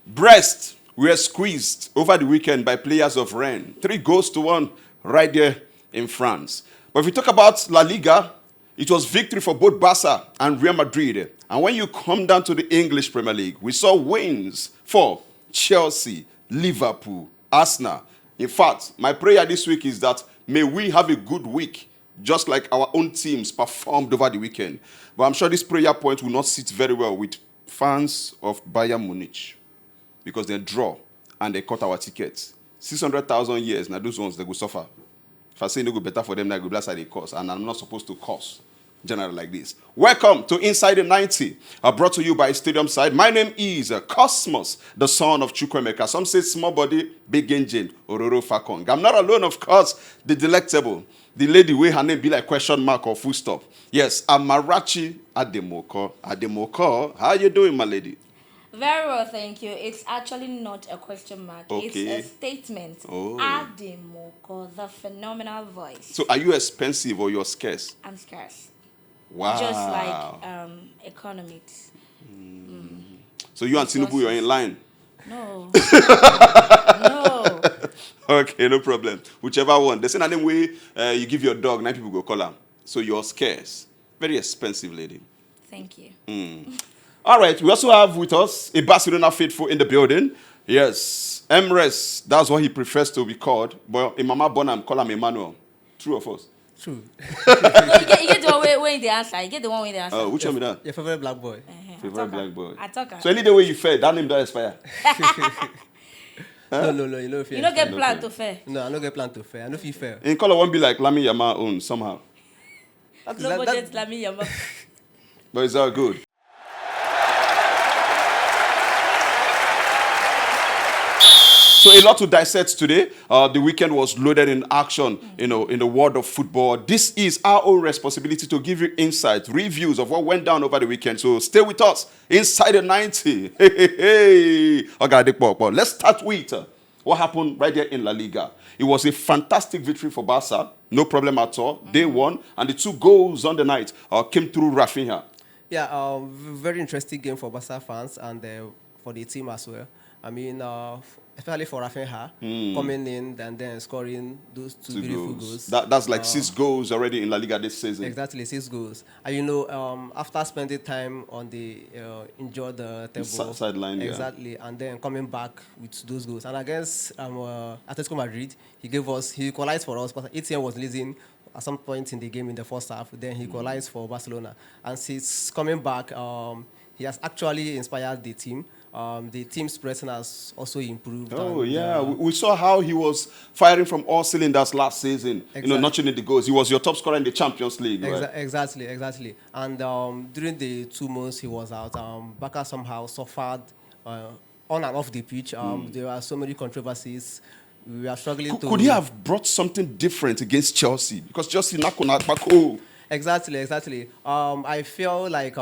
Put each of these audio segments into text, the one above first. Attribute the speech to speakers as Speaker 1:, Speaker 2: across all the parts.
Speaker 1: Brest were squeezed over the weekend by players of Rennes. 3-1 right there in France. But if we talk about La Liga, it was victory for both Barca and Real Madrid. And when you come down to the English Premier League, we saw wins for Chelsea, Liverpool, Arsenal. In fact, my prayer this week is that may we have a good week, just like our own teams performed over the weekend. But I'm sure this prayer point will not sit very well with fans of Bayern Munich because they draw and they cut our tickets. 600,000 years, now those ones, they will suffer. If I say no go better for them, I go blast at the cost, and I'm not supposed to cost generally like this. Welcome to Inside the 90, brought to you by Stadium Side. My name is Cosmos, the son of Chukwemeka. Some say small body, big engine, Ororo Fakong. I'm not alone, of course, the delectable, the lady where her name be like question mark or full stop. Yes, Amarachi Ademoko. Ademoko, how you doing, my lady?
Speaker 2: Very well, thank you. It's actually not a question mark.
Speaker 1: Okay.
Speaker 2: It's a statement.
Speaker 1: Oh.
Speaker 2: Ademoko, the phenomenal voice.
Speaker 1: So are you expensive or you're scarce?
Speaker 2: I'm scarce.
Speaker 1: Wow.
Speaker 2: Just like economics.
Speaker 1: So you and Tinubu, you're in line?
Speaker 2: No. No.
Speaker 1: Okay, no problem. Whichever one. The same way you give your dog, 9 people go call him. So you're scarce. Very expensive lady.
Speaker 2: Thank you.
Speaker 1: All right, we also have with us a Barcelona faithful in the building. Yes, Emres, that's what he prefers to be called. But in Mama Bonham, call him Emmanuel. True or false?
Speaker 3: True.
Speaker 2: You get the one way the answer. You get the one with the answer.
Speaker 1: Which one is that?
Speaker 3: Your favorite black boy.
Speaker 1: Favorite black boy.
Speaker 2: I talk.
Speaker 1: So any day where you fair, that name don't expire.
Speaker 3: No, you know if
Speaker 2: You don't get plan to fair.
Speaker 3: No, I don't get plan to fair. I know if you fair.
Speaker 1: In color won't be like Lami Yama own somehow.
Speaker 2: No budget, Lami Yama.
Speaker 1: But it's all good. So a lot to dissect today. The weekend was loaded in action, in the world of football. This is our own responsibility to give you insights, reviews of what went down over the weekend. So stay with us inside the 90. Okay, let's start with what happened right there in La Liga. It was a fantastic victory for Barca. No problem at all. They won, and the 2 goals on the night came through Rafinha.
Speaker 3: Yeah, very interesting game for Barca fans and for the team as well. I mean, especially for Rafinha, coming in and then scoring those two beautiful goals.
Speaker 1: That's like 6 goals already in La Liga this season.
Speaker 3: Exactly, 6 goals. And after spending time on the enjoyed the table
Speaker 1: sideline,
Speaker 3: exactly, and then coming back with those goals. And against Atletico Madrid, he equalized for us, but ATM was losing at some point in the game in the first half. Then he equalized for Barcelona, and since coming back, he has actually inspired the team. The team's pressing has also improved.
Speaker 1: Oh, yeah. We saw how he was firing from all cylinders last season,
Speaker 3: exactly.
Speaker 1: Notching in the goals. He was your top scorer in the Champions League, right?
Speaker 3: Exactly. And during the 2 months he was out, Barca somehow suffered on and off the pitch. There were so many controversies. We are struggling
Speaker 1: Could he have brought something different against Chelsea? Because Chelsea knocked on Bako.
Speaker 3: Exactly. I feel like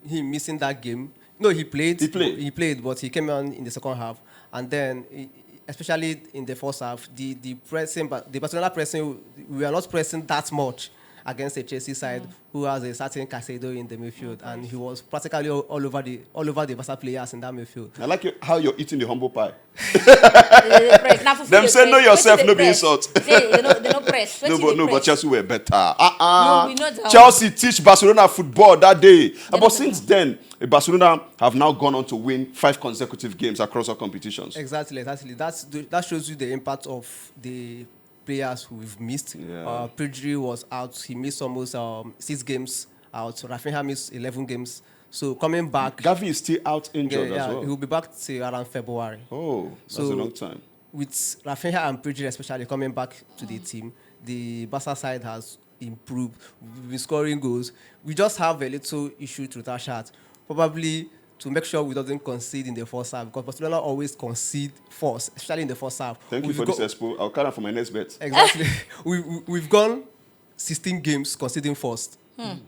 Speaker 3: he missing that game. No, he played. He played, but he came on in the second half, and then, especially in the first half, the pressing, but the Barcelona pressing, we are not pressing that much against the Chelsea side, who has a certain Casado in the midfield, and he was practically all over the Barca players in that midfield.
Speaker 1: I like how you're eating the humble pie.
Speaker 2: Them
Speaker 1: say know yourself, no be insult.
Speaker 2: They no press.
Speaker 1: But Chelsea were better.
Speaker 2: No, we know
Speaker 1: Chelsea teach Barcelona football that day. But since then, Barcelona have now gone on to win 5 consecutive games across all competitions.
Speaker 3: Exactly. That shows you the impact of the players who we've missed.
Speaker 1: Yeah.
Speaker 3: Pedri was out. He missed almost 6 games out. Rafinha missed 11 games. So coming back,
Speaker 1: Gavi is still out injured as well.
Speaker 3: He will be back till around February.
Speaker 1: Oh, that's a long time.
Speaker 3: With Rafinha and Pedri especially coming back to the team, the Barca side has improved. We've been scoring goals. We just have a little issue to that shot. Probably to make sure we don't concede in the first half, because Barcelona always concede first, especially in the first half.
Speaker 1: Thank you for this expo. I'll carry for my next bet.
Speaker 3: Exactly. We've gone 16 games conceding first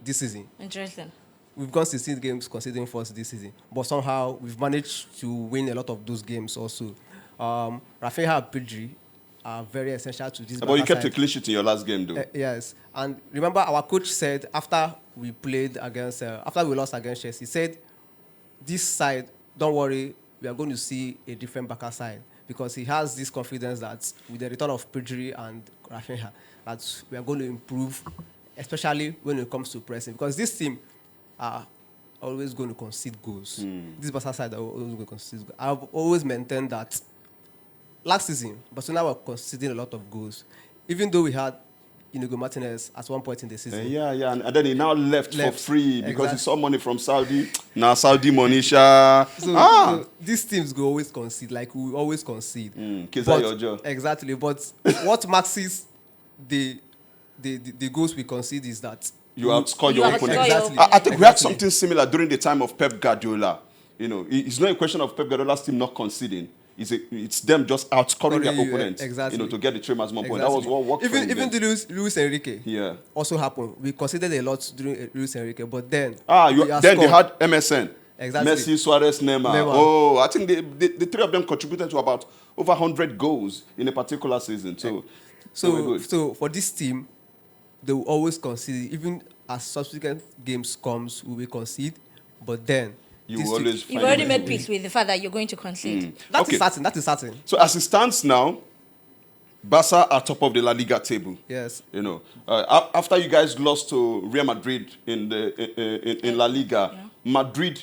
Speaker 3: this season.
Speaker 2: Interesting.
Speaker 3: We've gone 16 games conceding first this season, but somehow we've managed to win a lot of those games also. Rafinha and Pedri are very essential to this.
Speaker 1: But you kept a clean sheet in your last game, though.
Speaker 3: Yes, and remember our coach said after we lost against Chelsea, he said, "This side, don't worry, we are going to see a different Barca side because he has this confidence that with the return of Pedri and Rafinha, that we are going to improve, especially when it comes to pressing. Because this team are always going to concede goals. This Barca side are always going to concede goals. I've always maintained that last season, Barcelona were conceding a lot of goals, even though we had Inigo Martinez at one point in the season.
Speaker 1: And then he now left for free because he saw money from Saudi. Now Saudi Monisha.
Speaker 3: So these teams go always concede, like we always concede. Exactly. But what maxes the goals we concede is that
Speaker 1: you outscore your opponent.
Speaker 3: Exactly.
Speaker 1: I think we had something similar during the time of Pep Guardiola. It's not a question of Pep Guardiola's team not conceding. It's them just outscoring their opponents, to get the three maximum point. That was what worked for
Speaker 3: even the Luis Enrique also happened. We considered a lot during Luis Enrique, but then
Speaker 1: they had MSN.
Speaker 3: Exactly.
Speaker 1: Messi, Suarez, Neymar. Oh, I think the three of them contributed to about over 100 goals in a particular season. So
Speaker 3: for this team, they will always concede. Even as subsequent games comes, we will concede, but then
Speaker 2: you've already made peace with the fact that you're going to concede.
Speaker 3: That is certain.
Speaker 1: So as it stands now, Barca are top of the La Liga table.
Speaker 3: Yes.
Speaker 1: After you guys lost to Real Madrid in La Liga, Madrid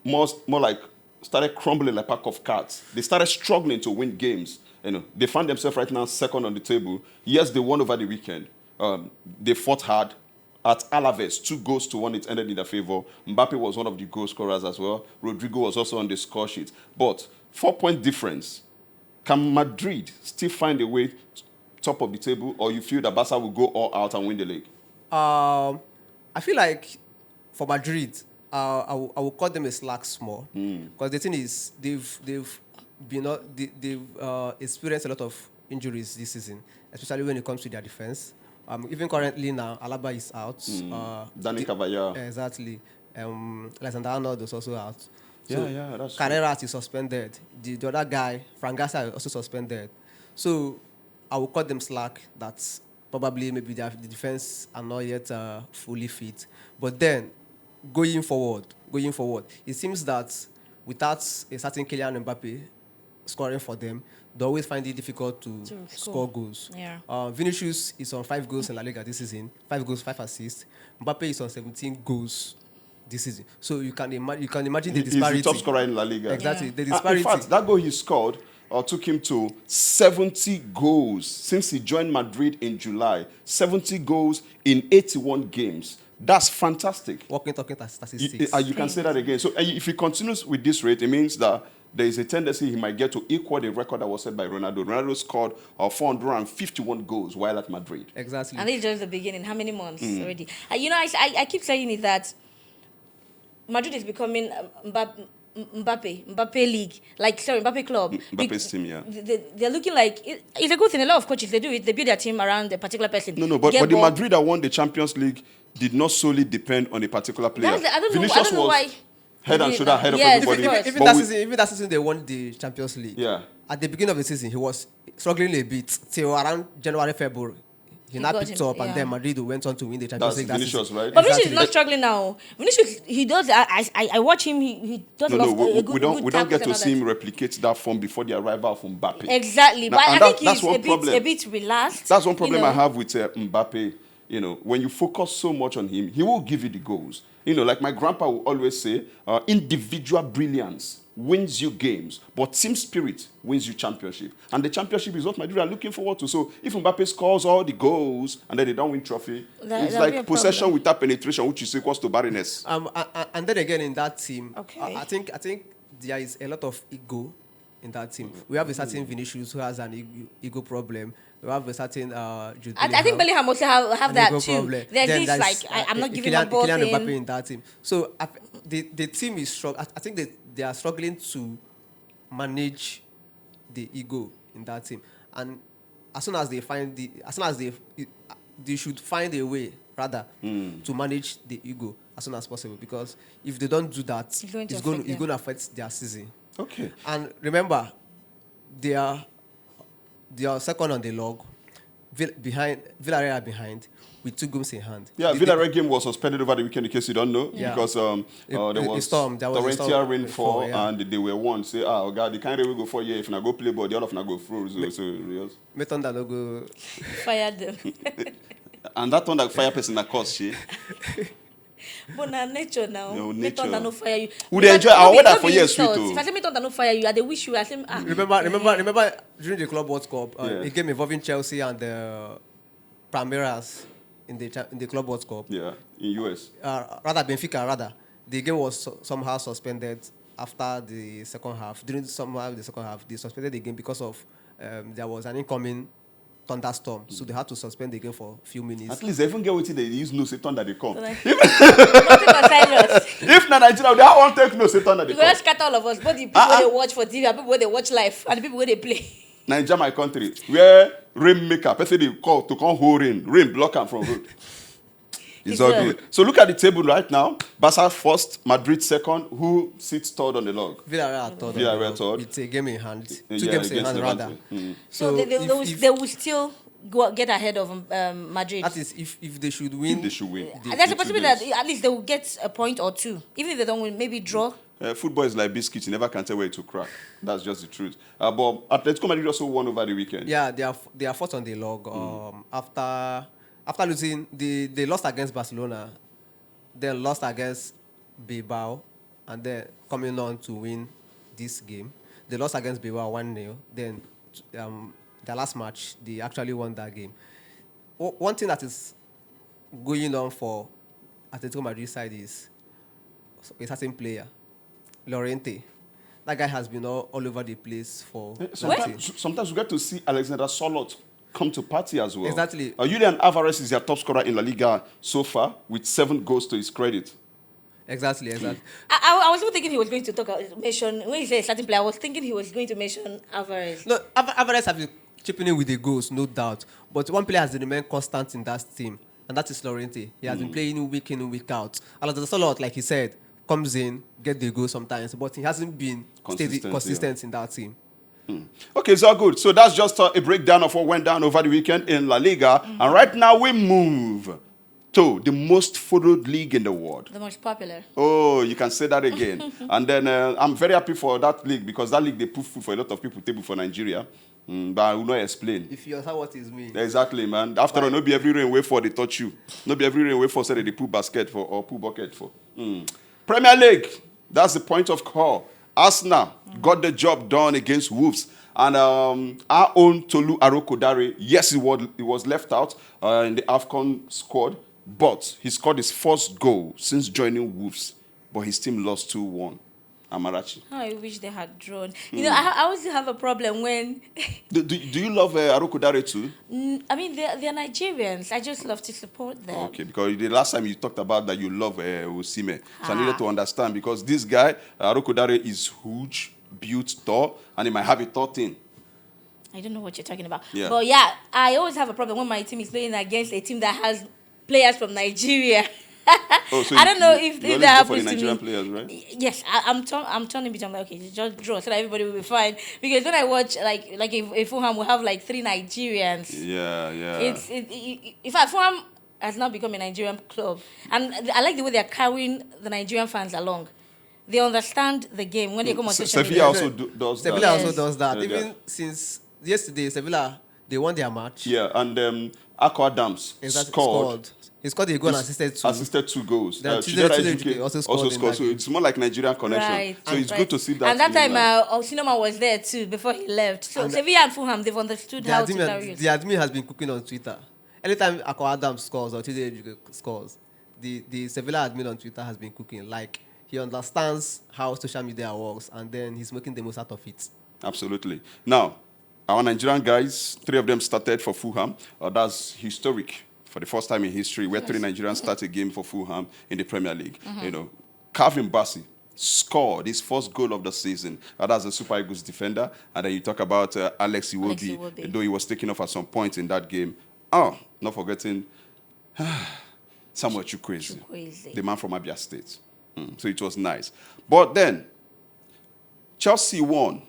Speaker 1: more like started crumbling like a pack of cards. They started struggling to win games. They find themselves right now second on the table. Yes, they won over the weekend. They fought hard. At Alaves, 2-1, it ended in their favor. Mbappe was one of the goal scorers as well. Rodrigo was also on the score sheet. But 4-point difference. Can Madrid still find a way top of the table, or you feel that Barca will go all out and win the league?
Speaker 3: I feel like for Madrid, I will cut them a slack small because the thing is they've experienced a lot of injuries this season, especially when it comes to their defense. Even currently now, Alaba is out.
Speaker 1: Dani Carvajal.
Speaker 3: Exactly. Alexander Arnold is also out.
Speaker 1: That's
Speaker 3: Carreras is suspended. The other guy, Frank Garcia, is also suspended. So I will cut them slack. That's probably maybe the defense are not yet fully fit. But then, going forward, it seems that without a certain Kylian Mbappe scoring for them, they always find it difficult to score goals. Vinicius is on 5 goals in La Liga this season, 5 goals, 5 assists. Mbappe is on 17 goals this season. So you can imagine the disparity.
Speaker 1: He's the top scorer in La Liga.
Speaker 3: Exactly, the disparity.
Speaker 1: In fact, that goal he scored took him to 70 goals since he joined Madrid in July. 70 goals in 81 games. That's fantastic.
Speaker 3: Talking statistics.
Speaker 1: You can say that again. So if he continues with this rate, it means that there is a tendency he might get to equal the record that was set by Ronaldo. Ronaldo scored 451 goals while at Madrid.
Speaker 3: Exactly.
Speaker 2: And it's just the beginning. How many months already? I keep saying it that Madrid is becoming Mbappe League. Mbappe Club.
Speaker 1: Mbappe's team, yeah.
Speaker 2: They're looking like... It's a good thing. A lot of coaches, they do it. They build their team around a particular person.
Speaker 1: But the Madrid that won the Champions League did not solely depend on a particular player.
Speaker 2: I don't know why.
Speaker 1: Head and shoulder ahead of everybody.
Speaker 3: Even that season they won the Champions League.
Speaker 1: Yeah.
Speaker 3: At the beginning of the season, he was struggling a bit till around January, February. He now picked up, and then Madrid went on to win the Champions League.
Speaker 1: That's Vinicius, right?
Speaker 2: But Vinicius is not struggling now. Vinicius, he does. I watch him. He does a lot of
Speaker 1: we don't get to see him replicate that form before the arrival of Mbappe.
Speaker 2: Exactly, but I think he's a bit relaxed.
Speaker 1: That's one problem I have with Mbappe. When you focus so much on him, he will give you the goals. Like my grandpa will always say, individual brilliance wins you games, but team spirit wins you championship. And the championship is what Madrid are looking forward to. So if Mbappe scores all the goals and then they don't win trophy, it's like possession without penetration, which is equals to barrenness.
Speaker 3: And then again in that team, I think there is a lot of ego in that team. We have a certain Vinicius who has an ego problem. We have a certain
Speaker 2: I think Bellingham also have that too. There's this I'm not giving up ball
Speaker 3: Kylian Mbappe in that team. So the team is strong. I think they are struggling to manage the ego in that team. And as soon as they should find a way rather to manage the ego as soon as possible, because if they don't do that, it's going to affect their season.
Speaker 1: Okay.
Speaker 3: And remember, they are second on the log. Villarreal behind with 2 games in hand.
Speaker 1: Yeah, Villarreal game was suspended over the weekend, in case you don't know, because there was torrential rainfall, and they were warned. Say, God, the kind of will go for you if not go play ball, the other not go through. So
Speaker 3: Thunder no go
Speaker 2: Fire them.
Speaker 1: and that one that fire person that caused she.
Speaker 2: But now nature now.
Speaker 1: No,
Speaker 2: Me thunder no fire you.
Speaker 1: Would they enjoy our weather for years, sweet?
Speaker 2: If I say me thunder no fire you, I dey wish you. I say
Speaker 3: Remember during the Club World Cup,
Speaker 1: Yeah.
Speaker 3: a game involving Chelsea and Palmeiras in the Club World Cup.
Speaker 1: Yeah, in US.
Speaker 3: Benfica. The game was somehow suspended after the second half. During the second half, they suspended the game because of there was an incoming thunderstorm. So they had to suspend the game for a few minutes.
Speaker 1: At least they even get what they use no say thunder they come.
Speaker 2: nothing but
Speaker 1: If not Nigeria, they all take no say thunder they
Speaker 2: you go
Speaker 1: come.
Speaker 2: scatter all of us, both the people where they watch for TV and people where they watch live and the people where they play.
Speaker 1: Nigeria, my country, where rainmaker, person they call to come hold rain block them from road. It's all good. So look at the table right now. Barca first, Madrid second. Who sits third on the log?
Speaker 3: Villarreal third.
Speaker 1: Villarreal third.
Speaker 3: It's a game in hand. Two
Speaker 1: Yeah,
Speaker 3: games in
Speaker 1: against
Speaker 3: hand,
Speaker 1: Levante.
Speaker 3: rather.
Speaker 2: So they will still get ahead of Madrid.
Speaker 3: That is, if they should win.
Speaker 1: They should win.
Speaker 2: There's a possibility that at least they will get a point or two. Even if they don't win, maybe draw.
Speaker 1: Football is like biscuits. You never can tell where it will crack. That's just the truth. But Atletico Madrid also won over the weekend.
Speaker 3: Yeah, they are fourth on the log. After losing, they lost against Barcelona, then lost against Bilbao, and then coming on to win this game. They lost against Bilbao 1-0. Then their last match, they actually won that game. One thing that is going on for Atletico Madrid side is a certain player, Llorente. That guy has been all over the place for
Speaker 1: Sometimes we get to see Alexander Solot come to party as well.
Speaker 3: Exactly.
Speaker 1: Julian Alvarez is their top scorer in La Liga so far with 7 goals to his credit.
Speaker 3: Exactly.
Speaker 2: I was even thinking he was going to mention, when he said starting player, I was thinking he was going to mention Alvarez.
Speaker 3: No, Alvarez has been chipping in with the goals, no doubt. But one player has remained constant in that team, and that is Llorente. He has been playing week in, week out. Alexander Solot, like he said, comes in, get the goal sometimes, but he hasn't been consistent in that team.
Speaker 1: Okay, so good. So that's just a breakdown of what went down over the weekend in La Liga. And right now we move to the most followed league in the world.
Speaker 2: The most popular.
Speaker 1: Oh, you can say that again. And then I'm very happy for that league because that league, they put food for a lot of people, table for Nigeria. But I will not explain.
Speaker 3: If you understand what it means.
Speaker 1: Exactly, man. After all, no be every rain wait for they touch you. No be every rain wait for say they put basket for or put bucket for. Premier League, that's the point of call. Arsenal got the job done against Wolves. And our own Tolu Arokodare, yes, he was left out in the AFCON squad, but he scored his first goal since joining Wolves, but his team lost 2-1. Amarachi.
Speaker 2: I wish they had drawn. You know, I always have a problem when...
Speaker 1: do you love Arokodare too?
Speaker 2: I mean, they're Nigerians. I just love to support them.
Speaker 1: Okay, because the last time you talked about that you love Osimhen. So I needed to understand because this guy, Arokodare, is huge, built, tall, and he might have a tall thing.
Speaker 2: I don't know what you're talking about.
Speaker 1: Yeah.
Speaker 2: But yeah, I always have a problem when my team is playing against a team that has players from Nigeria.
Speaker 1: Oh, so
Speaker 2: I don't know if that happens
Speaker 1: for the
Speaker 2: to
Speaker 1: Nigerian
Speaker 2: me.
Speaker 1: players, right?
Speaker 2: Yes, I'm turning between. I'm like, okay, just draw so that everybody will be fine. Because when I watch like if Fulham will have like 3 Nigerians.
Speaker 1: Yeah.
Speaker 2: In fact, Fulham has now become a Nigerian club, and I like the way they are carrying the Nigerian fans along. They understand the game when they come on social media.
Speaker 1: Sevilla also does that.
Speaker 3: Sevilla also does that.
Speaker 1: Yeah,
Speaker 3: Even since yesterday, Sevilla, they won their match.
Speaker 1: Yeah, and Akko Adams scored.
Speaker 3: He scored a goal and assisted 2
Speaker 1: goals.
Speaker 3: Chidera also scored.
Speaker 1: So it's more like Nigerian connection.
Speaker 2: Right,
Speaker 1: so it's good to see that.
Speaker 2: And that time, Osinoma was there too before he left. So Sevilla and Fulham, they've understood how to carry it.
Speaker 3: The admin has been cooking on Twitter. Anytime Akko Adams scores or Chidera scores, the Sevilla admin on Twitter has been cooking. Like, he understands how social media works, and then he's making the most out of it.
Speaker 1: Absolutely. Now, our Nigerian guys, 3 of them started for Fulham. That's historic. For the first time in history, where 3 Nigerians start a game for Fulham in the Premier League. You know, Calvin Bassey scored his first goal of the season. That's a Super Eagles defender. And then you talk about Alex Iwobi, though he was taken off at some point in that game. Oh, not forgetting Samuel Chukwueze, the man from Abia State. So it was nice. But then, Chelsea won.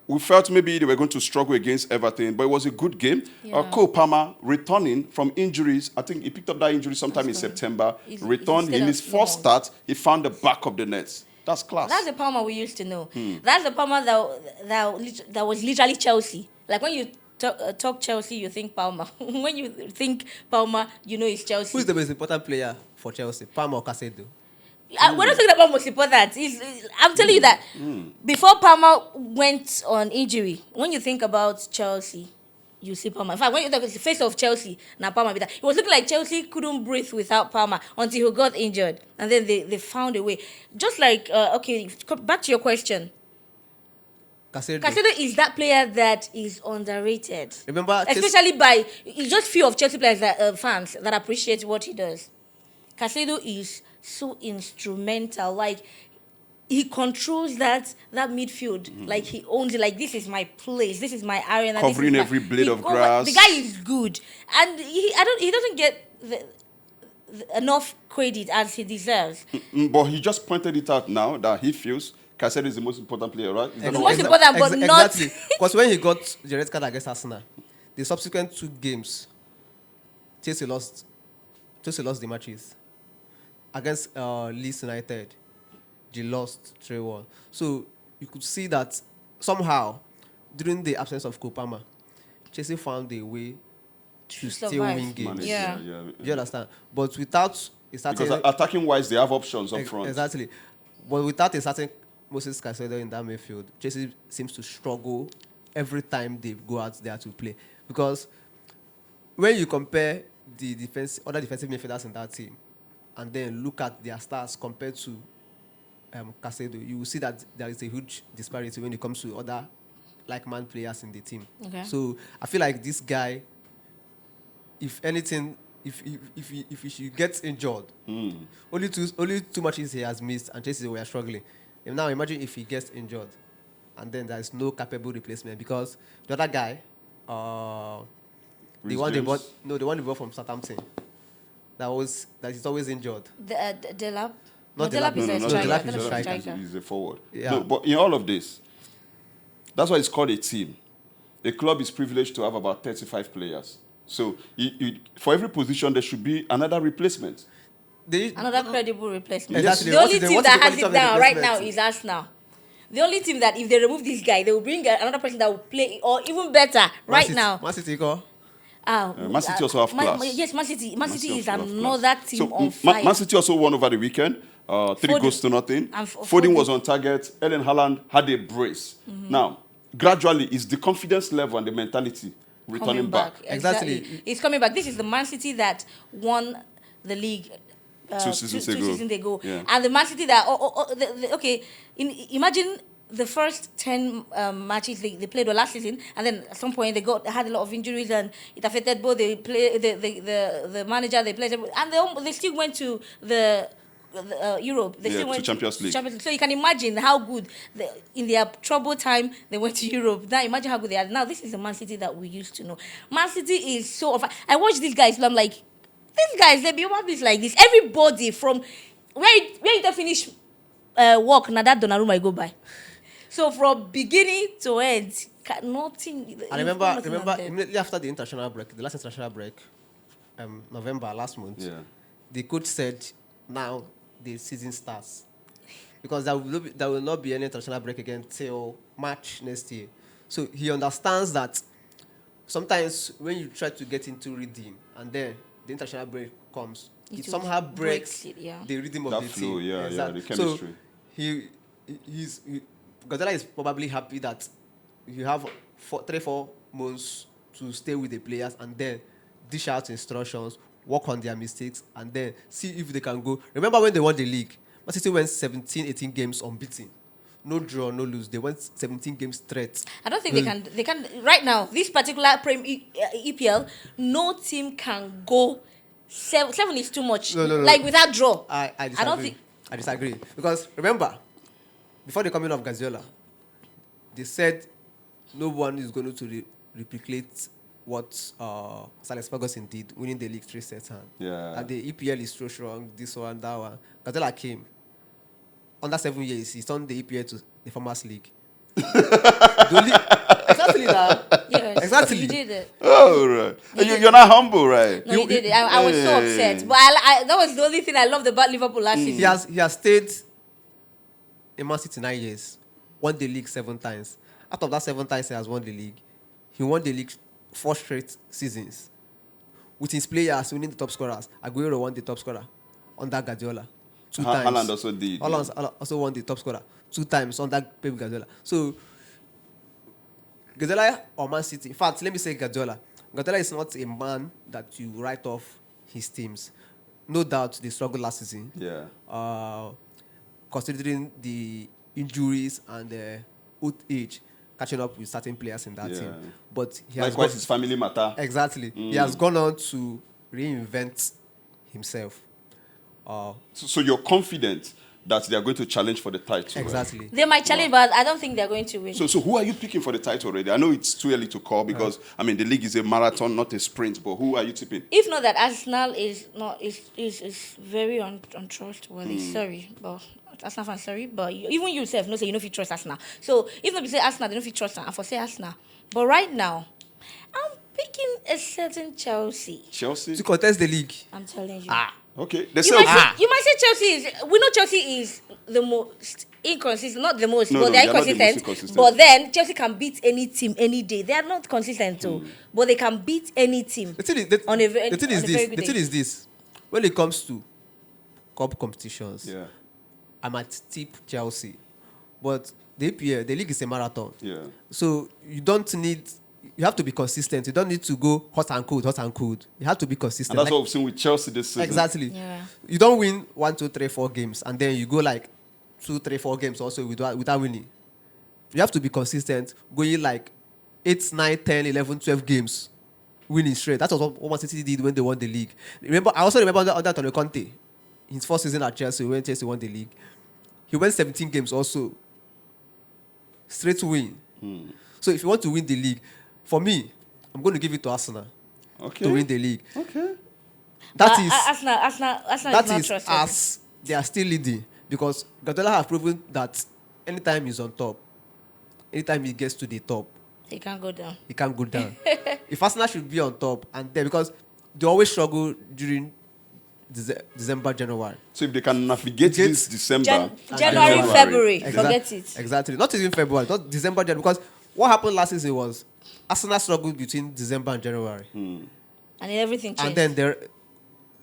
Speaker 1: we felt maybe they were going to struggle against Everton, but it was a good game.
Speaker 2: Yeah.
Speaker 1: Cole Palmer returning from injuries. I think he picked up that injury sometime in September. Returned in his first start. He found the back of the net. That's class.
Speaker 2: That's the Palmer we used to know. That's the Palmer that was literally Chelsea. Like when you talk Chelsea, you think Palmer. When you think Palmer, you know it's Chelsea.
Speaker 3: Who is the most important player for Chelsea, Palmer or Caicedo?
Speaker 2: We're not talking about most important. I'm telling you that before Palmer went on injury, when you think about Chelsea, you see Palmer. In fact, when you talk about the face of Chelsea, now Palmer be that. It was looking like Chelsea couldn't breathe without Palmer until he got injured. And then they found a way. Just like, back to your question. Caicedo is that player that is underrated.
Speaker 3: Remember,
Speaker 2: especially by it's just few of Chelsea players that fans that appreciate what he does. Caicedo is so instrumental. Like he controls that midfield. Like he owns it. Like this is my place. This is my area.
Speaker 1: Covering every blade of grass.
Speaker 2: The guy is good, and he doesn't get enough credit as he deserves.
Speaker 1: But he just pointed it out now that he feels Caicedo is the most important player, right?
Speaker 2: The most important, but not
Speaker 3: exactly. Because when he got the red card against Arsenal, the subsequent 2 games, Chelsea lost the matches. Against Leeds United, they lost 3-1. So you could see that somehow, during the absence of Cole Palmer, Chelsea found a way to still win games.
Speaker 2: Yeah.
Speaker 3: Do you understand? But without a certain...
Speaker 1: Because attacking wise, they have options up front.
Speaker 3: Exactly. But without a certain Moses Caicedo in that midfield, Chelsea seems to struggle every time they go out there to play. Because when you compare the other defensive midfielders in that team, and then look at their stars compared to Caicedo, you will see that there is a huge disparity when it comes to other like-man players in the team.
Speaker 2: Okay.
Speaker 3: So I feel like this guy, if anything, if he gets injured, only two matches he has missed, and Chelsea were struggling. And now imagine if he gets injured, and then there is no capable replacement, because the other guy, the one they bought from Southampton, that is always injured.
Speaker 2: Delap?
Speaker 3: Not
Speaker 2: Delap is a
Speaker 3: Delap is a
Speaker 2: striker.
Speaker 1: He's a forward.
Speaker 3: Yeah.
Speaker 1: No, but in all of this, that's why it's called a team. A club is privileged to have about 35 players. So for every position, there should be another replacement.
Speaker 2: Another credible replacement.
Speaker 3: Exactly.
Speaker 2: The only team that has
Speaker 3: quality
Speaker 2: it
Speaker 3: of the
Speaker 2: down right now
Speaker 3: replacement?
Speaker 2: is Arsenal. The only team that if they remove this guy, they will bring another person that will play, or even better, right now.
Speaker 3: Man City go.
Speaker 1: Man City also have class.
Speaker 2: Yes, Man City is
Speaker 1: also have
Speaker 2: another
Speaker 1: class.
Speaker 2: team
Speaker 1: So,
Speaker 2: on fire.
Speaker 1: Man City also won over the weekend. 3 goals to nothing.
Speaker 2: And
Speaker 1: Foden was on target. Erling Haaland had a brace. Now, gradually, is the confidence level and the mentality returning back.
Speaker 3: Exactly.
Speaker 2: It's coming back. This is the Man City that won the league
Speaker 1: 2 seasons ago. Yeah.
Speaker 2: And the Man City that, imagine the first 10 matches they played last season, and then at some point they had a lot of injuries, and it affected both the manager, the players, and they still went to the Europe. They still went
Speaker 1: to Champions League.
Speaker 2: So you can imagine how good in their troubled time they went to Europe. Now imagine how good they are. Now this is the Man City that we used to know. Man City is so. I watch these guys, and I'm like, these guys, they be always like this. Everybody from where you finish work, now that Donnarumma I go by. So from beginning to end, nothing.
Speaker 3: I remember immediately after the last international break, November last month, the coach said, now the season starts. Because there will not be any international break again till March next year. So he understands that sometimes when you try to get into rhythm and then the international break comes, it somehow breaks the rhythm of the
Speaker 1: flow,
Speaker 3: team.
Speaker 1: the chemistry.
Speaker 3: So Guardiola is probably happy that you have 3-4 months to stay with the players and then dish out instructions, work on their mistakes, and then see if they can go. Remember when they won the league? Man City went 17-18 games unbeaten. No draw, no lose. They went 17 games straight.
Speaker 2: I don't think they can right now, this particular EPL, no team can go 7 is too much.
Speaker 3: No.
Speaker 2: Like without draw.
Speaker 3: I disagree.
Speaker 2: I don't think.
Speaker 3: I disagree. Because remember, before the coming of Guardiola, they said no one is going to replicate what Sir Alex Ferguson did, winning the league 3 sets hand.
Speaker 1: Yeah.
Speaker 3: And the EPL is so strong, this one, that one. Guardiola came. Under 7 years, he turned the EPL to the Farmers League. Exactly that.
Speaker 2: Yes,
Speaker 3: Exactly.
Speaker 2: you did it.
Speaker 1: Oh, right. You're not humble, right?
Speaker 2: No, you did it. I was so upset. But that was the only thing I loved about Liverpool last season.
Speaker 3: He has stayed in Man City 9 years, won the league 7 times. Out of that 7 times he has won the league, he won the league 4 straight seasons. With his players winning the top scorers, Aguero won the top scorer under Guardiola 2 times.
Speaker 1: Haaland also did.
Speaker 3: Haaland also won the top scorer 2 times under Pep Guardiola. So Guardiola or Man City, in fact, let me say Guardiola. Guardiola is not a man that you write off his teams. No doubt they struggled last season.
Speaker 1: Yeah.
Speaker 3: Considering the injuries and the old age catching up with certain players in that team. But he has
Speaker 1: Likewise, his family matter.
Speaker 3: exactly. He has gone on to reinvent himself.
Speaker 1: So you're confident that they are going to challenge for the title. Right?
Speaker 3: Exactly.
Speaker 2: They might challenge, but I don't think they're going to win.
Speaker 1: So who are you picking for the title already? I know it's too early to call because I mean the league is a marathon, not a sprint. But who are you tipping?
Speaker 2: If not that Arsenal is very untrustworthy. Sorry, but Arsenal fans, sorry, but even yourself, no say you know if you trust Arsenal. So if not, you say Arsenal, they know if you trust Arsenal. I for say Arsenal. But right now, I'm picking a certain Chelsea.
Speaker 1: Chelsea.
Speaker 3: To contest the league.
Speaker 2: I'm telling you.
Speaker 1: Okay. They
Speaker 2: You
Speaker 1: say
Speaker 2: might say Chelsea is. We know Chelsea is the most inconsistent, not the most,
Speaker 1: No,
Speaker 2: but
Speaker 1: no,
Speaker 2: they're
Speaker 1: they're not the most
Speaker 2: inconsistent.
Speaker 1: inconsistent.
Speaker 2: But then Chelsea can beat any team any day. They are not consistent too, but they can beat any team.
Speaker 3: The thing is,
Speaker 2: On a very-
Speaker 3: the thing
Speaker 2: on
Speaker 3: is
Speaker 2: a
Speaker 3: this.
Speaker 2: very good
Speaker 3: The thing
Speaker 2: day.
Speaker 3: is this. When it comes to cup competitions,
Speaker 1: yeah.
Speaker 3: I might tip Chelsea. But the EPL, the league is a marathon.
Speaker 1: Yeah.
Speaker 3: So you have to be consistent. You don't need to go hot and cold, hot and cold. You have to be consistent.
Speaker 1: And that's what we've seen with Chelsea this season.
Speaker 3: Exactly.
Speaker 2: Yeah.
Speaker 3: You don't win 1, 2, 3, 4 games, and then you go like 2, 3, 4 games also without winning. You have to be consistent, going like 8, 9, 10, 11, 12 games, winning straight. That's what Man City did when they won the league. I also remember under Antonio Conte, his first season at Chelsea, when Chelsea won the league. He won 17 games also. Straight win. So if you want to win the league, for me, I'm going to give it to Arsenal
Speaker 1: Okay.
Speaker 3: to win the league.
Speaker 1: Okay.
Speaker 3: That
Speaker 2: But
Speaker 3: is
Speaker 2: Arsenal
Speaker 3: that
Speaker 2: is not
Speaker 3: is
Speaker 2: trusted.
Speaker 3: as they are still leading, because Guardiola have proven that anytime he's on top, anytime he gets to the top,
Speaker 2: They can't go down.
Speaker 3: he can't go down. If Arsenal should be on top, and there, because they always struggle during December, January.
Speaker 1: So if they can navigate this December,
Speaker 2: January, February,
Speaker 3: Exact-
Speaker 2: forget it.
Speaker 3: Exactly. Not even February, not December, January. Because what happened last season was Arsenal struggled between December and January.
Speaker 2: And then everything changed.
Speaker 3: And then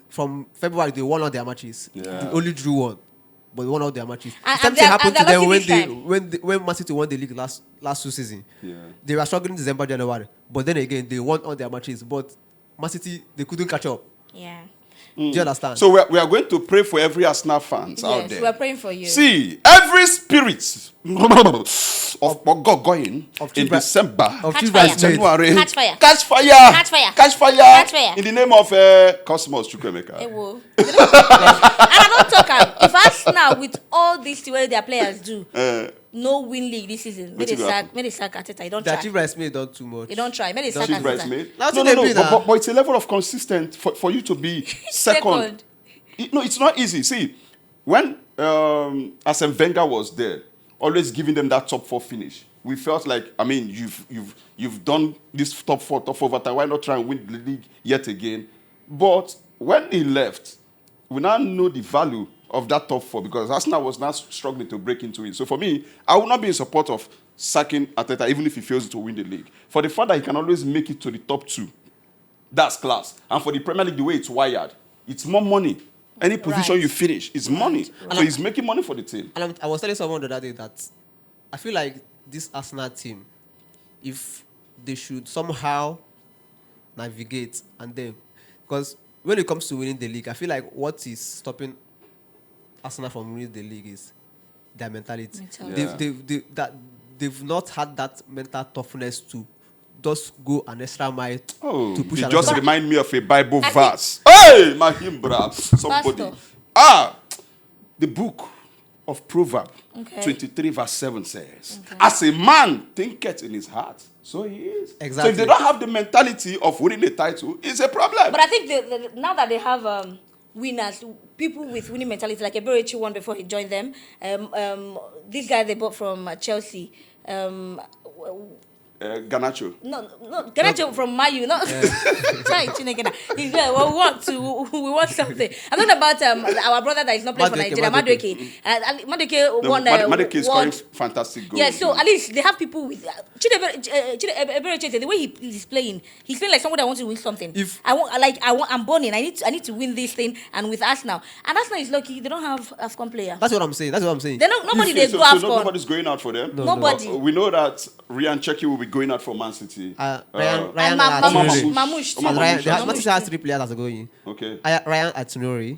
Speaker 3: from February, they won all their matches.
Speaker 1: Yeah.
Speaker 3: They only drew one, but they won all their matches.
Speaker 2: And
Speaker 3: Same
Speaker 2: they
Speaker 3: thing
Speaker 2: are-
Speaker 3: happened
Speaker 2: and
Speaker 3: to
Speaker 2: they're
Speaker 3: them
Speaker 2: lucky
Speaker 3: when Man City won the league last 2 seasons.
Speaker 1: Yeah.
Speaker 3: They were struggling December, January, but then again they won all their matches. But Man City, they couldn't catch up.
Speaker 2: yeah.
Speaker 3: Do you understand?
Speaker 1: So we are going to pray for every Arsenal fans out
Speaker 2: Yes,
Speaker 1: there.
Speaker 2: we're praying for you.
Speaker 1: See, every spirit of going
Speaker 3: Of
Speaker 1: in
Speaker 3: Chibra-
Speaker 1: December,
Speaker 3: of
Speaker 2: Catch
Speaker 3: Chibra
Speaker 2: fire.
Speaker 3: is made.
Speaker 1: January,
Speaker 2: Catch fire.
Speaker 1: catch fire,
Speaker 2: Catch fire.
Speaker 1: catch fire,
Speaker 2: Catch fire.
Speaker 1: in the name of Cosmos Chukwemeka.
Speaker 2: Hey, whoa. And I don't talk am. If Arsenal with all these things wey their players do, no win league this season. Make
Speaker 1: Wetin go happen?
Speaker 2: they sack Arteta. You don't
Speaker 3: Their
Speaker 2: try.
Speaker 3: chief rice made done too much.
Speaker 2: You don't try. Make they sack
Speaker 3: Chief
Speaker 1: Chief rice
Speaker 2: Arteta.
Speaker 1: made.
Speaker 3: That's
Speaker 1: No,
Speaker 3: what
Speaker 1: no,
Speaker 3: they
Speaker 1: no.
Speaker 3: do now.
Speaker 1: But it's a level of consistent for you to be second. No, it's not easy. See, when Arsene Wenger was there, always giving them that top 4 finish, we felt like, I mean, you've done this top 4 overtime. Why not try and win the league yet again? But when he left, we now know the value of that top 4 because Arsenal was now struggling to break into it. So for me, I will not be in support of sacking Arteta even if he fails to win the league. For the fact that he can always make it to the top 2, that's class. And for the Premier League, the way it's wired, it's more money. Any position
Speaker 2: Right.
Speaker 1: you finish, it's money. So he's making money for the team.
Speaker 3: And I was telling someone the other day that I feel like this Arsenal team, if they should somehow navigate and then, because when it comes to winning the league, I feel like what is stopping Arsenal from winning the league is their mentality. They've not had that mental toughness to just go an extra mile
Speaker 1: Oh,
Speaker 3: to push
Speaker 1: it
Speaker 3: another.
Speaker 1: just remind me of a Bible
Speaker 2: I
Speaker 1: verse. Hey, Mahimbra, somebody.
Speaker 2: Pastor.
Speaker 1: The book of Proverbs,
Speaker 2: Okay.
Speaker 1: 23 verse 7 says, as a man thinketh in his heart, so he is. So
Speaker 3: Exactly.
Speaker 1: if they don't have the mentality of winning the title, it's a problem.
Speaker 2: But I think now that they have winners, people with winning mentality, like Eberechi won before he joined them. This guy they bought from Chelsea,
Speaker 1: Ganacho.
Speaker 2: No, Ganacho from Mayu, not try Chinegena. He's we want something. I'm talking about our brother that is not playing for Nigeria, Madueke. Madueke won.
Speaker 1: Madueke is scoring fantastic goals.
Speaker 2: Yeah, so at least they have people with the way he's playing like someone that wants to win something. I'm burning. I need to win this thing, and with Arsenal, and Arsenal is lucky they don't have AFCON player.
Speaker 3: That's what I'm saying.
Speaker 2: Nobody they go
Speaker 1: so
Speaker 2: AFCON.
Speaker 1: nobody's going out for them.
Speaker 2: Nobody.
Speaker 1: We know that Ryan Cherki will be going out for Man City.
Speaker 3: Ryan
Speaker 2: Mamouche.
Speaker 3: Man City has 3 players that are going.
Speaker 1: Okay.
Speaker 3: Ryan Atunori,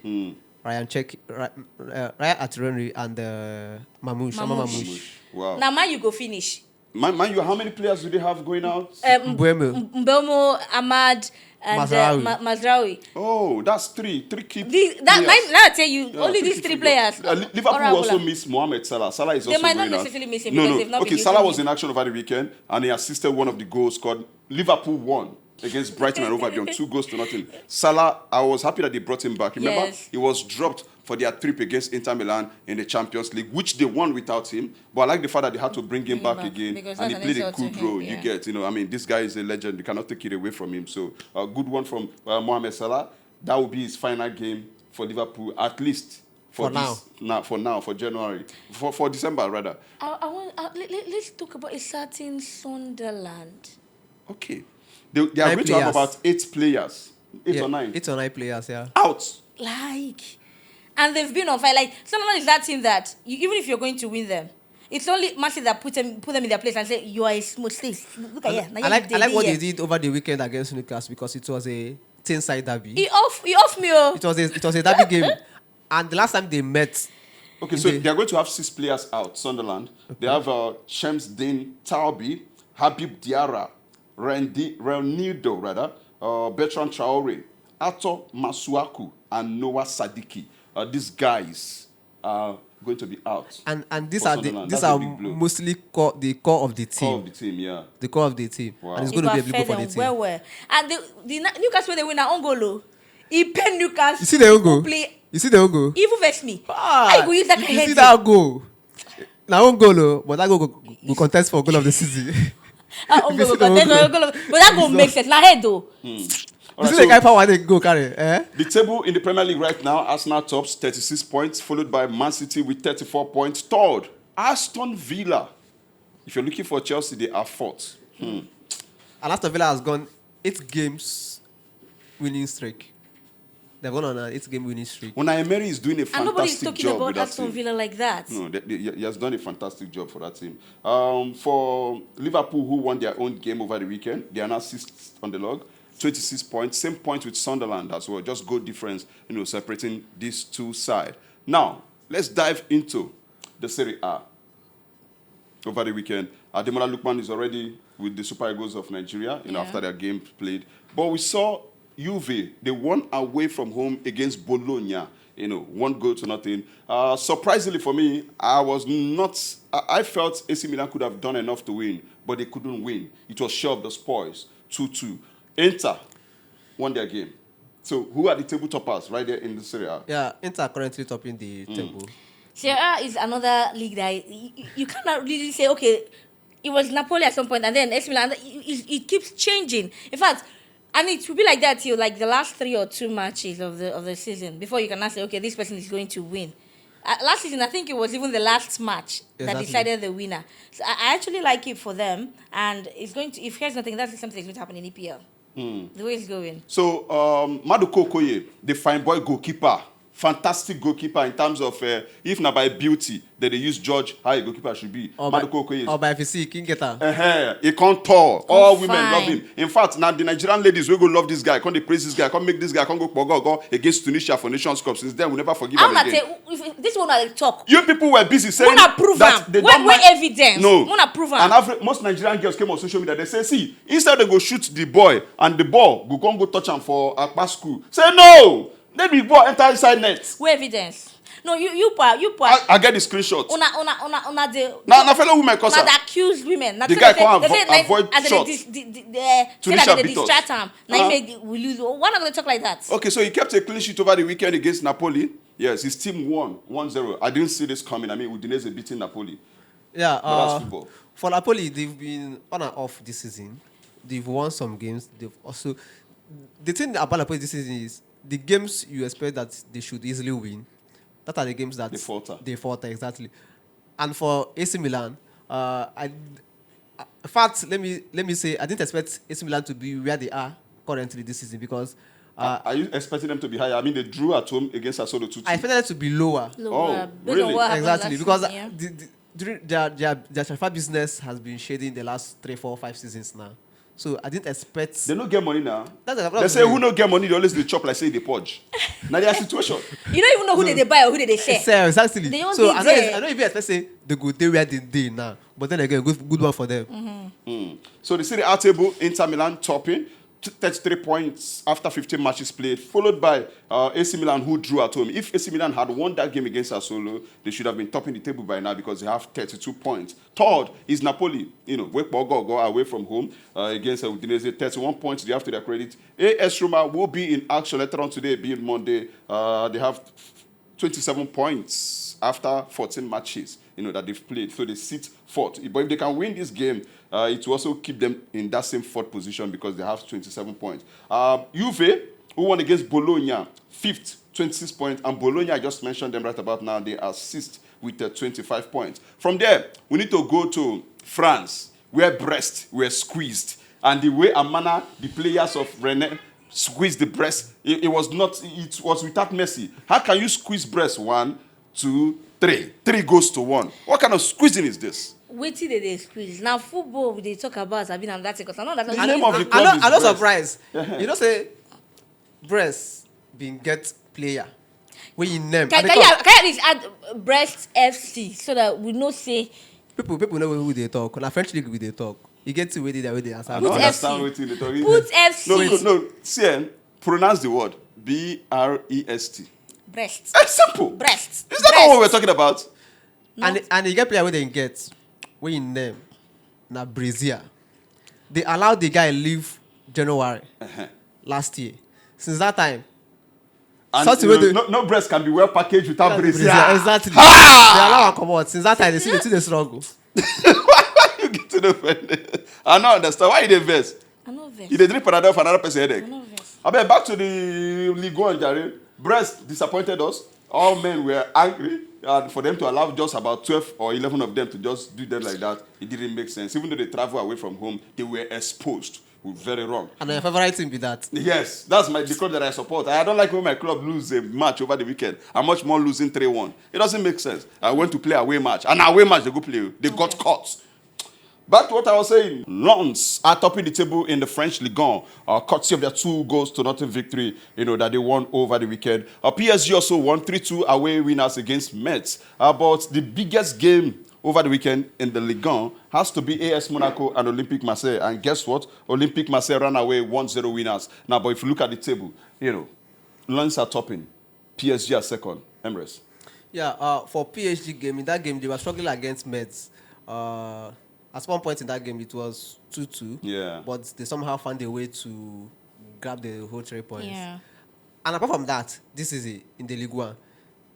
Speaker 3: Ryan Atunori, and Mamouche.
Speaker 1: Wow.
Speaker 2: Now, Man, you go finish.
Speaker 1: Man, how many players do they have going out?
Speaker 2: Mbeumo, Ahmad, and Mazraoui.
Speaker 1: Oh, that's 3 key
Speaker 2: Now I tell you, only these 3 players.
Speaker 1: Liverpool also miss Mohamed Salah. Salah is also
Speaker 2: they might not
Speaker 1: going out.
Speaker 2: necessarily miss him because they've not
Speaker 1: Okay,
Speaker 2: been
Speaker 1: Salah
Speaker 2: using
Speaker 1: was
Speaker 2: him.
Speaker 1: in action over the weekend and he assisted one of the goals scored. Liverpool won against Brighton and Hove Albion, 2-0. Salah, I was happy that they brought him back. Remember,
Speaker 2: Yes.
Speaker 1: he was dropped for their trip against Inter Milan in the Champions League, which they won without him. But I like the fact that they had to bring him back again,
Speaker 2: because
Speaker 1: and he
Speaker 2: that's
Speaker 1: played
Speaker 2: an
Speaker 1: a
Speaker 2: insult
Speaker 1: good
Speaker 2: to him,
Speaker 1: role.
Speaker 2: yeah.
Speaker 1: You get, this guy is a legend. You cannot take it away from him. So a good one from Mohamed Salah. That will be his final game for Liverpool, at least for January, for December rather.
Speaker 2: Let's talk about a certain Sunderland.
Speaker 1: Okay. They are going to have about 8 players. 8 or 9.
Speaker 3: 8 or 9 players, yeah.
Speaker 1: Out.
Speaker 2: And they've been on fire. Sunderland is that team that even if you're going to win them, it's only Man City that put them in their place and say you are a smooth state. Look at here.
Speaker 3: I like what they did over the weekend against Newcastle because it was a 10-side derby.
Speaker 2: He off me. Oh.
Speaker 3: It was a derby game, and the last time they met.
Speaker 1: Okay, so they are going to have 6 players out. Sunderland. Okay. They have Shemsdin Talbi, Habib Diarra, Renildo Bertrand Traore, Ato Masuaku, and Noah Sadiki. These guys are going to be out.
Speaker 3: And these are mostly the core of the team.
Speaker 1: Core of the team, yeah.
Speaker 3: The core of the team.
Speaker 1: Wow.
Speaker 3: And it's going to be a big goal for the team.
Speaker 2: Well. And the Newcastle, they win on goal. He pen Newcastle.
Speaker 3: You see the own goal? You see the own goal?
Speaker 2: Even vex me. I go use that
Speaker 3: you see that goal? Now own goal, but that goal will contest for goal of the season.
Speaker 2: But that goal makes sense. Now head though.
Speaker 1: Right,
Speaker 3: you see the guy power they go carry.
Speaker 1: The table in the Premier League right now, Arsenal tops 36 points, followed by Man City with 34 points. Third, Aston Villa. If you're looking for Chelsea, they are fourth.
Speaker 3: And Aston Villa has gone 8 games winning streak. They've gone on an 8-game winning streak.
Speaker 1: Unai Emery is doing a fantastic job.
Speaker 2: And nobody's talking about Aston
Speaker 1: team.
Speaker 2: Villa like that.
Speaker 1: No, he has done a fantastic job for that team. For Liverpool, who won their own game over the weekend, they are now 6th on the log, 26 points. Same point with Sunderland as well. Just goal difference, separating these two sides. Now, let's dive into the Serie A. Over the weekend, Ademola Lookman is already with the Super Eagles of Nigeria, after their game played. But we saw Juve, they won away from home against Bologna, 1-0. Surprisingly for me, I felt AC Milan could have done enough to win, but they couldn't win. It was share of the spoils, 2-2. Inter won their game. So who are the table toppers right there in the Serie A?
Speaker 3: Yeah, Inter are currently topping the table.
Speaker 2: Serie A is another league that you cannot really say, okay, it was Napoli at some point, and then AC Milan, it keeps changing. In fact, and it will be like that till like the last 3 or 2 matches of the season before you can now say, okay, this person is going to win. Last season, I think it was even the last match that decided the winner. So I actually like it for them, and it's going to. If here's nothing, that's something that's going to happen in EPL. The way it's going.
Speaker 1: So Maduko Okoye, the fine boy goalkeeper, fantastic goalkeeper in terms of if not by beauty, that they use judge how a goalkeeper should be. Maduko Okoye.
Speaker 3: Or by physique, he can get her.
Speaker 1: He can't tall. All women love him. In fact, now the Nigerian ladies will go love this guy. Can't they praise this guy? Can't make this guy? Can't go against Tunisia for Nations Cup. Since then, we never forgive him again.
Speaker 2: This one I talk.
Speaker 1: You people were busy saying
Speaker 2: that they don't like evidence.
Speaker 1: No.
Speaker 2: Prove
Speaker 1: and most Nigerian girls came on social media. They say, see, instead they go shoot the boy and the ball go touch him for a school. Say no. Let me go enter inside net.
Speaker 2: Where evidence? No, you.
Speaker 1: I get the screenshot.
Speaker 2: Una
Speaker 1: the fellow women cause
Speaker 2: the accused women.
Speaker 1: The guy can't avoid shots.
Speaker 2: Tunisia beat us. Now we lose. Why not going to talk like that?
Speaker 1: Okay, so he kept a clean sheet over the weekend against Napoli. Yes, his team won 1-0. I didn't see this coming. I mean, Udinese beating Napoli.
Speaker 3: Yeah,
Speaker 1: But that's football.
Speaker 3: for Napoli, they've been on and off this season. They've won some games. They've also the thing about Napoli this season is the games you expect that they should easily win. That are the games that
Speaker 1: They falter.
Speaker 3: They falter exactly. And for AC Milan, in fact, let me say I didn't expect AC Milan to be where they are currently this season because
Speaker 1: Are you expecting them to be higher? I mean, they drew at home against Sassuolo 2-2.
Speaker 3: I expected them to be lower.
Speaker 2: Lower, based on
Speaker 1: really?
Speaker 2: what happened
Speaker 3: Exactly,
Speaker 2: last
Speaker 3: because
Speaker 2: season, yeah.
Speaker 3: during their transfer business has been shading the last 3, 4, 5 seasons now. So I didn't expect.
Speaker 1: They don't get money now.
Speaker 3: That's
Speaker 1: They say who no get money, they always they chop like say they purge. Now their situation.
Speaker 2: You don't even know who they buy or who they share.
Speaker 3: Sell, exactly.
Speaker 2: They don't
Speaker 3: So
Speaker 2: need
Speaker 3: I don't even expect say they go there where they now. But then again, good one for them.
Speaker 1: So the Serie A table, Inter Milan topping, 33 points after 15 matches played, followed by AC Milan, who drew at home. If AC Milan had won that game against Sassuolo, they should have been topping the table by now because they have 32 points. Third is Napoli, go away from home against Udinese, 31 points. They have to their credit. AS Roma will be in action later on today, being Monday. They have 27 points after 14 matches, that they've played. So they sit fourth. But if they can win this game, it will also keep them in that same fourth position because they have 27 points. Juve, who won against Bologna, fifth, 26 points. And Bologna, I just mentioned them right about now, they are sixth with 25 points. From there, we need to go to France, where Brest were squeezed. And the way Amana, the players of Rennes, squeezed the Brest, it was without mercy. How can you squeeze Brest 1, 2, 3? 3 goes to 1. What kind of squeezing is this?
Speaker 2: Wait till they squeeze. Now football they talk about I've been on that because I know that.
Speaker 1: The name of the club is
Speaker 3: I'm not
Speaker 1: Brest.
Speaker 3: surprised. You know, say Brest being get player. When you name.
Speaker 2: Can you at least add Brest FC so that we know say
Speaker 3: People know who they talk. On a French league, we they talk. You get to where they answer.
Speaker 1: I don't
Speaker 2: Put
Speaker 1: understand
Speaker 2: FC.
Speaker 1: what they're talking.
Speaker 2: Put FC.
Speaker 1: No. See, pronounce the word. Brest.
Speaker 2: Brest.
Speaker 1: It's simple.
Speaker 2: Brest.
Speaker 1: Is that not what we're talking about?
Speaker 3: And you get player where they get when you name na Brazil. They allowed the guy leave January last year. Since that time,
Speaker 1: And
Speaker 3: something where they-
Speaker 1: no breast can be well packaged without breast.
Speaker 3: exactly. They allow him come out. Since that time, they see the struggle.
Speaker 1: Why you get to the offended? I don't understand. Why you dey vex?
Speaker 2: I know vex.
Speaker 1: You dey drink Panadol for another person headache.
Speaker 2: I know vex.
Speaker 1: I mean, back to the Ligue 1, Jare. Brest disappointed us. All men were angry. And for them to allow just about 12 or 11 of them to just do them like that, it didn't make sense. Even though they travel away from home, they were exposed. Very wrong.
Speaker 3: And my favorite thing be that.
Speaker 1: Yes, that's the club that I support. I don't like when my club lose a match over the weekend. I'm much more losing 3-1. It doesn't make sense. I went to play away match. And away match, they go play. They got caught. Back to what I was saying. Lens are topping the table in the French Ligue 1, courtesy of their 2-0 victory, that they won over the weekend. PSG also won 3-2 away winners against Metz. But the biggest game over the weekend in the Ligue 1 has to be AS Monaco and Olympique Marseille. And guess what? Olympique Marseille ran away 1-0 winners. Now, but if you look at the table, Lens are topping. PSG are second. Emirates.
Speaker 3: Yeah, for PSG game, in that game, they were struggling against Metz. At one point in that game, it was 2-2.
Speaker 1: Yeah.
Speaker 3: But they somehow found a way to grab the whole 3 points.
Speaker 2: Yeah.
Speaker 3: And apart from that, this is it, in the Ligue 1.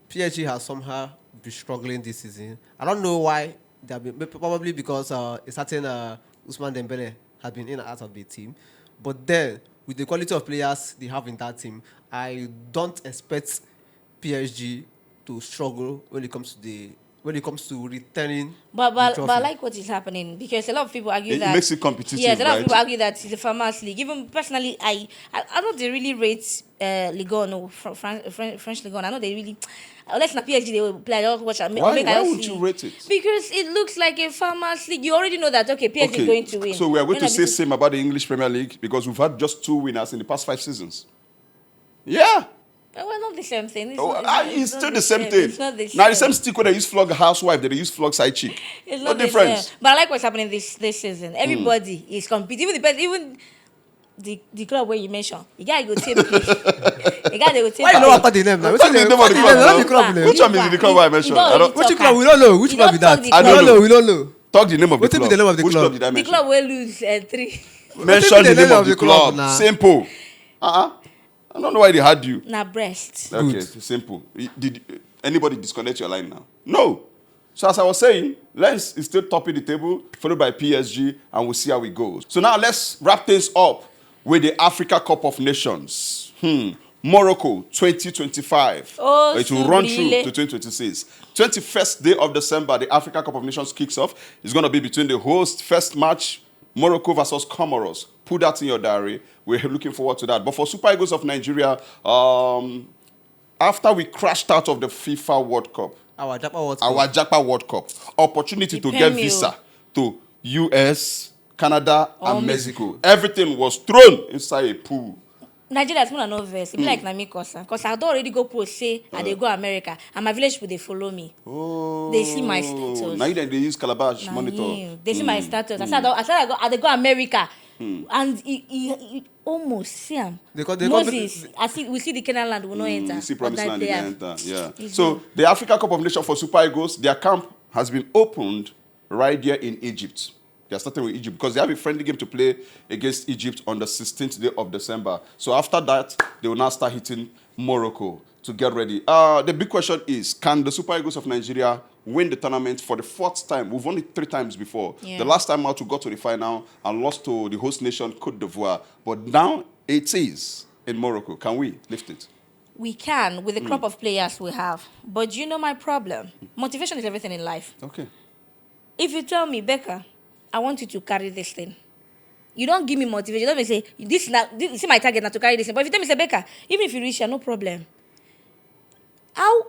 Speaker 3: PSG has somehow been struggling this season. I don't know why. They have been, probably because a certain Ousmane Dembele has been in and out of the team. But then, with the quality of players they have in that team, I don't expect PSG to struggle when it comes to returning.
Speaker 2: But
Speaker 3: the trophy.
Speaker 2: I like what is happening because a lot of people argue
Speaker 1: It
Speaker 2: that
Speaker 1: makes it competitive,
Speaker 2: Yes, a lot
Speaker 1: right?
Speaker 2: of people argue that it's a farmers league. Even personally, I know they really rate Ligue 1 or French Ligue 1. I know they really. Unless na PSG they will play. I just watch.
Speaker 1: Why would you rate it?
Speaker 2: Because it looks like a farmers league. You already know that PSG is going to win.
Speaker 1: So we are going to say
Speaker 2: because-
Speaker 1: same about the English Premier League because we've had just 2 winners in the past 5 seasons. Yeah.
Speaker 2: Well, not the same thing.
Speaker 1: It's
Speaker 2: not
Speaker 1: still the same thing.
Speaker 2: It's not the same.
Speaker 1: Now the same stick when they use flog housewife, they use flog side chick.
Speaker 2: It's
Speaker 1: No
Speaker 2: not the
Speaker 1: difference.
Speaker 2: same. But I like what's happening this season. Everybody is competing. Even the club where you mentioned, the guy go take place. The guy they will take.
Speaker 3: Why you know after the name now?
Speaker 1: Tell me the name of the club now.
Speaker 3: The club name.
Speaker 1: Which one is the club I mentioned? I don't-
Speaker 3: Which club? We don't know. Which
Speaker 2: You
Speaker 3: club
Speaker 2: don't
Speaker 3: is that?
Speaker 2: talk the
Speaker 1: I don't know.
Speaker 3: We don't know.
Speaker 1: Talk the name of the
Speaker 3: What tell me
Speaker 1: club.
Speaker 3: the name of the
Speaker 1: Which
Speaker 3: club?
Speaker 1: club did I
Speaker 2: The
Speaker 1: mention?
Speaker 2: club will lose 3.
Speaker 1: Mention the name of the club. Simple. I don't know why they had you.
Speaker 2: Na Brest.
Speaker 1: Okay, simple. Did anybody disconnect your line now? No. So as I was saying, Lens is still topping the table, followed by PSG, and we'll see how it goes. So now let's wrap things up with the Africa Cup of Nations. Morocco 2025.
Speaker 2: Oh,
Speaker 1: it will run through
Speaker 2: Subrile.
Speaker 1: to 2026. 21st day of December, the Africa Cup of Nations kicks off. It's going to be between the host first match, Morocco versus Comoros. Put that in your diary. We're looking forward to that. But for Super Eagles of Nigeria, after we crashed out of the FIFA World Cup,
Speaker 3: Our Japan World Cup.
Speaker 1: our Japa World Cup, opportunity to get
Speaker 2: Depend me,
Speaker 1: visa to US, Canada, and
Speaker 2: Mexico.
Speaker 1: Mexico. Everything was thrown inside a pool.
Speaker 2: Nigeria is more than verse. It be like na me cause I don't already go post say I dey go America and my village people they follow me.
Speaker 1: Oh,
Speaker 2: They see my status.
Speaker 1: Now they use Calabash
Speaker 2: Na
Speaker 1: monitor.
Speaker 2: him. They see my status. I said I dey go America. And he almost see him. Moses, we see the Canaan land, we no enter.
Speaker 1: You see Promised Land, they enter. Yeah.
Speaker 2: It's
Speaker 1: So the Africa Cup of Nations for Super Eagles, their camp has been opened right there in Egypt. They are starting with Egypt because they have a friendly game to play against Egypt on the 16th day of December. So after that, they will now start hitting Morocco to get ready. The big question is, can the Super Eagles of Nigeria win the tournament for the 4th time? We've won it 3 times before.
Speaker 2: Yeah.
Speaker 1: The last time out, we got to the final and lost to the host nation, Cote d'Ivoire. But now it is in Morocco. Can we lift it?
Speaker 2: We can with the crop of players we have. But you know my problem. Motivation is everything in life.
Speaker 1: Okay.
Speaker 2: If you tell me, Becca, I want you to carry this thing. You don't give me motivation. You don't say, this is my target not to carry this thing. But if you tell me, say, Becca, even if you reach here, no problem.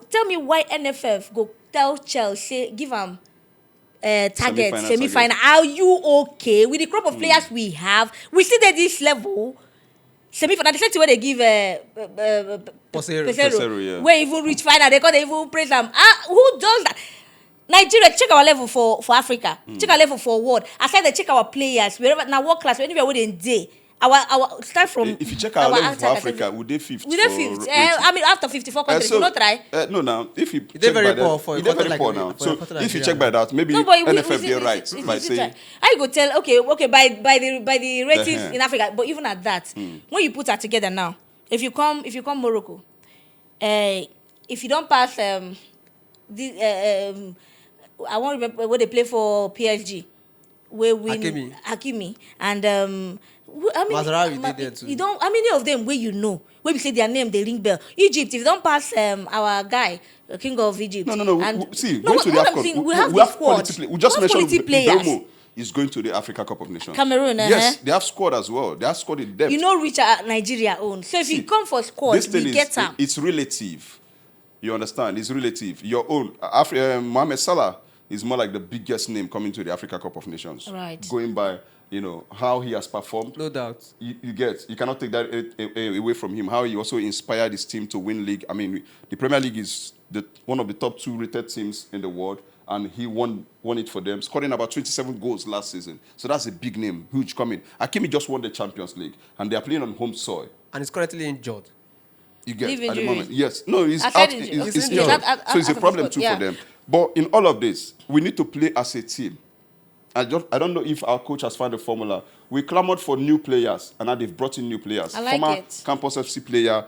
Speaker 2: Tell me why NFF go tell Chelsea, give them target, semi-final. Are you okay with the crop of players we have? We still at this level. Semi-final, the same thing where they give
Speaker 3: Pesero,
Speaker 1: yeah.
Speaker 2: where even reach final, they can't even praise them. Who does that? Nigeria, check our level for Africa. Check our level for world. Aside they check our players, wherever now world class, anywhere where they day. Our start from.
Speaker 1: If you check our level for Africa, we did 5th.
Speaker 2: We did 5th. I mean, after 54 countries, we not try.
Speaker 1: No, now if you
Speaker 3: They're
Speaker 1: check
Speaker 3: very
Speaker 1: by
Speaker 3: poor
Speaker 1: that,
Speaker 3: for
Speaker 1: they're very
Speaker 3: like
Speaker 1: poor
Speaker 3: we-
Speaker 1: now.
Speaker 3: for
Speaker 1: So
Speaker 3: a country like
Speaker 1: if you
Speaker 3: Nigeria.
Speaker 1: check by that, maybe
Speaker 2: No, but
Speaker 1: NFF they're right by saying
Speaker 2: I go tell okay by the ratings in Africa, but even at that, when you put that together now, if you come Morocco, if you don't pass I won't remember what they play for PSG, where win Hakimi and
Speaker 3: Mazraoui did there too.
Speaker 2: You don't how many of them where you know where we say their name they ring bell. Egypt, if you don't pass our guy, the king of Egypt.
Speaker 1: No.
Speaker 2: And
Speaker 1: See,
Speaker 2: no,
Speaker 1: going to the
Speaker 2: what I'm
Speaker 1: AFCON,
Speaker 2: saying,
Speaker 1: we
Speaker 2: have
Speaker 1: have
Speaker 2: the
Speaker 1: quality
Speaker 2: squad.
Speaker 1: play. We just
Speaker 2: We have
Speaker 1: mentioned
Speaker 2: quality players.
Speaker 1: Belmo is going to the Africa Cup of Nations.
Speaker 2: Cameroon,
Speaker 1: Yes, they have squad as well. They have squad in depth.
Speaker 2: You know, reach Nigeria own. So if you come for squad,
Speaker 1: This thing
Speaker 2: we get them.
Speaker 1: it's relative. You understand? It's relative. Your own Mohamed Salah is more like the biggest name coming to the Africa Cup of Nations.
Speaker 2: Right.
Speaker 1: Going by how he has performed.
Speaker 3: No doubt.
Speaker 1: You cannot take that away from him. How he also inspired his team to win league. I mean, the Premier League is one of the top 2 rated teams in the world, and he won it for them, scoring about 27 goals last season. So that's a big name, huge coming. Hakimi just won the Champions League, and they are playing on home soil.
Speaker 3: And he's currently injured.
Speaker 1: You get
Speaker 2: Leave
Speaker 1: at the
Speaker 2: injury.
Speaker 1: moment. Yes. No, he's
Speaker 2: Aside
Speaker 1: out.
Speaker 2: injury.
Speaker 1: He's
Speaker 3: He's
Speaker 1: injured.
Speaker 3: injured.
Speaker 1: So it's a
Speaker 2: Out of
Speaker 1: problem
Speaker 2: the
Speaker 1: too
Speaker 2: squad,
Speaker 1: for
Speaker 2: yeah.
Speaker 1: them. But in all of this, we need to play as a team. I don't know if our coach has found a formula. We clamored for new players, and now they've brought in new players.
Speaker 2: I like
Speaker 1: Former
Speaker 2: it.
Speaker 1: Campus FC player,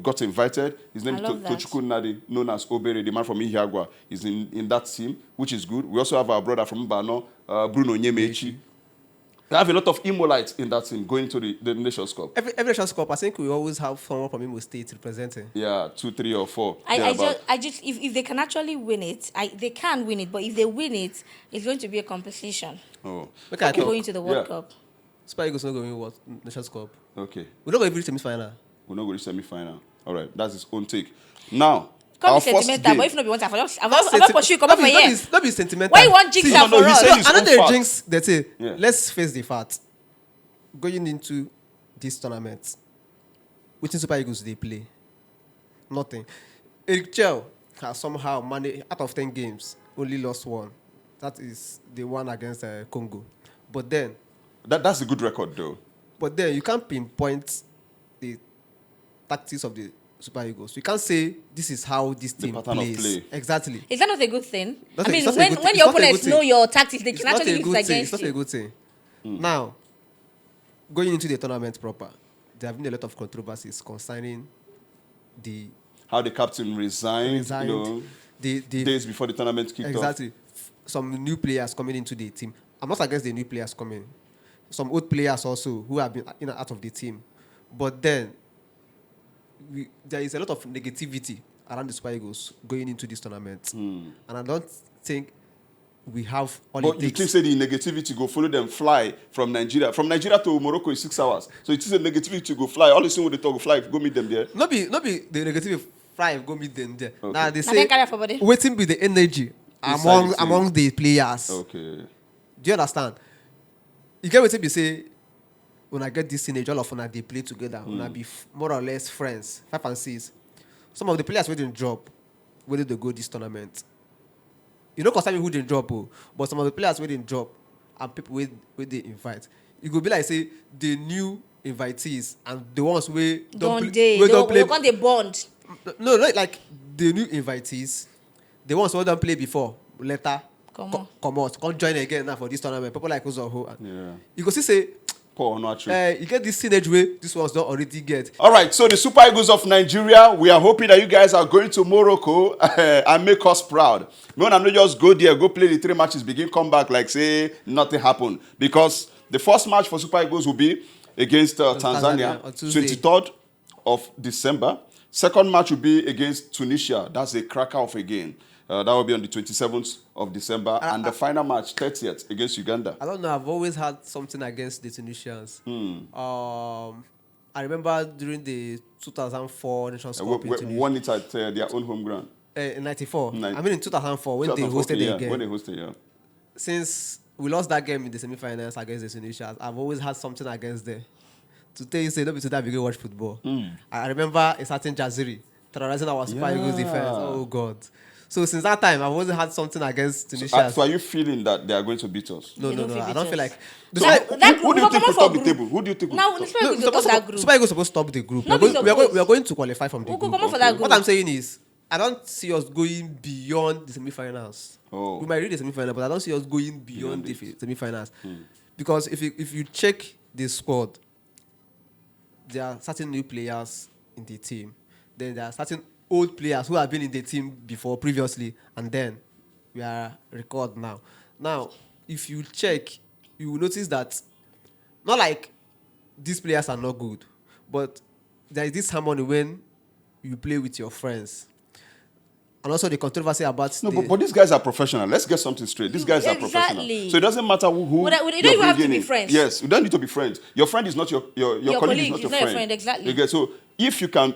Speaker 1: got invited. His name
Speaker 2: I
Speaker 1: is
Speaker 2: love that.
Speaker 1: Tochukwu Nadi, known as Obere, the man from Ihiagwa, is in that team, which is good. We also have our brother from Mbano, Bruno Nyemechi. We have a lot of Imolites in that team going to the Nations Cup.
Speaker 3: Every Nations Cup, I think we always have someone from Imo State representing.
Speaker 1: Yeah, 2, 3, or 4.
Speaker 2: I just if they can actually win it, they can win it. But if they win it, it's going to be a competition.
Speaker 1: Oh.
Speaker 3: Okay, I
Speaker 2: We're
Speaker 3: talk.
Speaker 2: going to the World
Speaker 1: Yeah.
Speaker 2: Cup.
Speaker 3: Super Eagles not going to what Nations Cup.
Speaker 1: Okay.
Speaker 3: We're not going to reach semi-final.
Speaker 1: We're not going to semi-final. All right, that's his own take. Now,
Speaker 2: Come
Speaker 1: our
Speaker 2: be
Speaker 1: first
Speaker 2: sentimental,
Speaker 1: game.
Speaker 2: but if not be one time, I'm not pursue come up for here.
Speaker 3: Not be sentimental.
Speaker 2: Why you want jinx
Speaker 1: no,
Speaker 2: am
Speaker 1: no,
Speaker 2: for
Speaker 1: he
Speaker 2: us?
Speaker 1: said it's
Speaker 3: I know
Speaker 1: own
Speaker 3: they
Speaker 1: fact.
Speaker 3: jinx. That's it.
Speaker 1: Yeah.
Speaker 3: Let's face the fact. Going into this tournament, which Super Eagles they play? Nothing. Eric Chell has somehow managed, out of 10 games, only lost 1. That is the one against Congo. But then
Speaker 1: That's a good record, though.
Speaker 3: you can't pinpoint the tactics of the Super Eagles. You can't say this is how this team
Speaker 1: pattern of
Speaker 3: plays.
Speaker 1: play.
Speaker 3: Exactly.
Speaker 2: Is that not a good thing?
Speaker 3: That's
Speaker 2: I
Speaker 3: a-
Speaker 2: mean,
Speaker 3: it's not a
Speaker 2: when
Speaker 3: good-
Speaker 2: when
Speaker 3: it's
Speaker 2: your
Speaker 3: not a good
Speaker 2: opponents
Speaker 3: thing.
Speaker 2: know your tactics, they
Speaker 3: It's
Speaker 2: can
Speaker 3: not
Speaker 2: actually
Speaker 3: a
Speaker 2: use
Speaker 3: good
Speaker 2: it
Speaker 3: thing.
Speaker 2: against
Speaker 3: It's not a
Speaker 2: you.
Speaker 3: good thing. Now, going into the tournament proper, there have been a lot of controversies concerning the
Speaker 1: How the captain resigned.
Speaker 3: resigned. the
Speaker 1: days before the tournament kicked off.
Speaker 3: exactly some new players coming into the team. I'm not against the new players coming. Some old players also who have been in and out of the team, but then there is a lot of negativity around the Super Eagles going into this tournament, and I don't think we have all
Speaker 1: But
Speaker 3: it
Speaker 1: you
Speaker 3: takes.
Speaker 1: think say the negativity go follow them fly from Nigeria? From Nigeria to Morocco is 6 hours. So it is a negativity go fly. All the same with the talk go fly, go meet them there.
Speaker 3: Not be the negative five go meet them there.
Speaker 1: Okay.
Speaker 3: Now they
Speaker 2: Na
Speaker 3: say
Speaker 2: dem carry am for body.
Speaker 3: waiting be the energy
Speaker 1: Inside the team.
Speaker 3: among the players.
Speaker 1: Okay.
Speaker 3: Do you understand? You get what be say when I get this teenage, all of una they play together, una be more or less friends, 5 and 6. Some of the players who didn't drop, where did they go this tournament? You know, concern me who didn't drop, but some of the players who didn't drop and people where they invite. It could be like say the new invitees and the ones where
Speaker 2: Don't
Speaker 3: play.
Speaker 2: they can't they bond.
Speaker 3: No, like the new invitees, the ones who don't play before, later come out, come join again now for this tournament. People like Uzoho.
Speaker 1: Yeah.
Speaker 3: You go see say,
Speaker 1: Poor, not true.
Speaker 3: you get this teenage way, this one's don't already get.
Speaker 1: All right, so the Super Eagles of Nigeria, we are hoping that you guys are going to Morocco and make us proud. We want to not just go there, go play the 3 matches, begin come back like say nothing happened. Because the first match for Super Eagles will be against Tanzania,
Speaker 3: on Tuesday.
Speaker 1: 23rd of December. Second match will be against Tunisia. That's a cracker of a game. That will be on the 27th of December. And the final match, 30th, against Uganda.
Speaker 3: I don't know, I've always had something against the Tunisians. I remember during the 2004 Nations Cup in
Speaker 1: We
Speaker 3: Tunisia.
Speaker 1: won it at their own home ground.
Speaker 3: In 94.
Speaker 1: Nine-
Speaker 3: I mean in 2004 when they
Speaker 1: 2004,
Speaker 3: hosted
Speaker 1: yeah,
Speaker 3: the game.
Speaker 1: when they hosted, yeah.
Speaker 3: Since we lost that game in the semi-finals against the Tunisians, I've always had something against them. To tell you, say, don't be today I begin watch football. I remember a certain Jaziri terrorizing our Super Eagles defense. Oh, God. So since that time, I've always had something against Tunisia.
Speaker 1: So are you feeling that they are going to beat us?
Speaker 3: No.
Speaker 2: They don't feel
Speaker 3: I don't feel
Speaker 2: beat us.
Speaker 3: like...
Speaker 1: So
Speaker 2: That
Speaker 1: who do you
Speaker 2: group,
Speaker 1: think
Speaker 2: we
Speaker 1: will
Speaker 2: come
Speaker 1: top
Speaker 2: for
Speaker 1: the
Speaker 2: group.
Speaker 1: table? Who do you think will
Speaker 2: Now,
Speaker 1: top?
Speaker 2: let's go to that group.
Speaker 3: Super Eagles supposed to top the group.
Speaker 2: No,
Speaker 3: We
Speaker 2: we
Speaker 3: are going to qualify from the
Speaker 2: We'll go
Speaker 3: group.
Speaker 2: come for that group.
Speaker 3: What I'm saying is, I don't see us going beyond the semi-finals.
Speaker 1: Oh.
Speaker 3: We might reach the semi-final, but I don't see us going beyond the
Speaker 1: it.
Speaker 3: semi-finals. Because if you check the squad, there are certain new players in the team. Then there are certain old players who have been in the team before, previously, and then we are record now. Now, if you check, you will notice that not like these players are not good, but there is this harmony when you play with your friends. And also the controversy about
Speaker 1: No, but these guys are professional. Let's get something straight. These guys are professional.
Speaker 2: Exactly.
Speaker 1: So it doesn't matter who
Speaker 2: You don't
Speaker 1: you're
Speaker 2: even have to
Speaker 1: bringing
Speaker 2: be
Speaker 1: in.
Speaker 2: friends.
Speaker 1: Yes, you don't need to be friends. Your friend is not your colleague is not your friend.
Speaker 2: Exactly.
Speaker 1: You get, so if you can